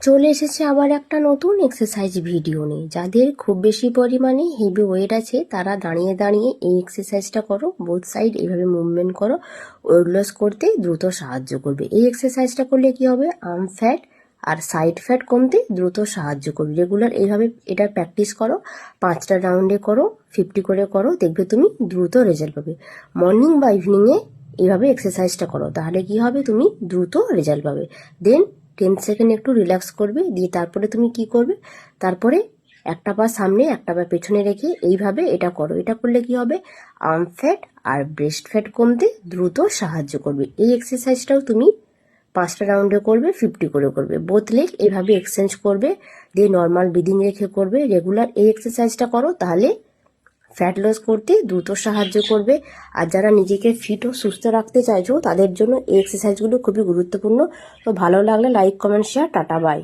চলে এসেছে আবার একটা নতুন এক্সারসাইজ ভিডিও নিয়ে। যাদের খুব বেশি পরিমাণে হেভি ওয়েট আছে তারা দাঁড়িয়ে দাঁড়িয়ে এই এক্সারসাইজটা করো, বোথ সাইড এইভাবে মুভমেন্ট করো, ওয়েট লস করতে দ্রুত সাহায্য করবে। এই এক্সারসাইজটা করলে কি হবে, আর্ম ফ্যাট আর সাইড ফ্যাট কমতে দ্রুত সাহায্য করবে। রেগুলার এইভাবে এটা প্র্যাকটিস করো, 5টা রাউন্ডে করো, 50 করে করো, দেখবে তুমি দ্রুত রেজাল্ট পাবে। মর্নিং বা ইভিনিংয়ে এইভাবে এক্সারসাইজটা করো, তাহলে কি হবে, তুমি দ্রুত রেজাল্ট পাবে। দেন 10 সেকেন্ড একটু রিল্যাক্স করবে, দিয়ে তারপরে তুমি কি করবে, তারপরে একটা পা সামনে একটা পা পেছনে রেখে এইভাবে এটা করো। এটা করলে কি হবে, আর্ম ফ্যাট আর ব্রেস্ট ফ্যাট কমতে দ্রুত সাহায্য করবে। এই এক্সারসাইজটাও তুমি 5টা রাউন্ডে করবে, 50 করে করবে। বোথ লেগ এইভাবে এক্সচেঞ্জ করবে, দিয়ে নর্মাল ব্রিদিং রেখে করবে। রেগুলার এই এক্সারসাইজটা করো, তাহলে ফ্যাট লস করতে দ্রুত সাহায্য করবে। আর যারা নিজেকে ফিট ও সুস্থ রাখতে চাইছো তাদের জন্য এই এক্সারসাইজগুলো খুবই গুরুত্বপূর্ণ। তো ভালো লাগলে like, comment, share. Tata, by.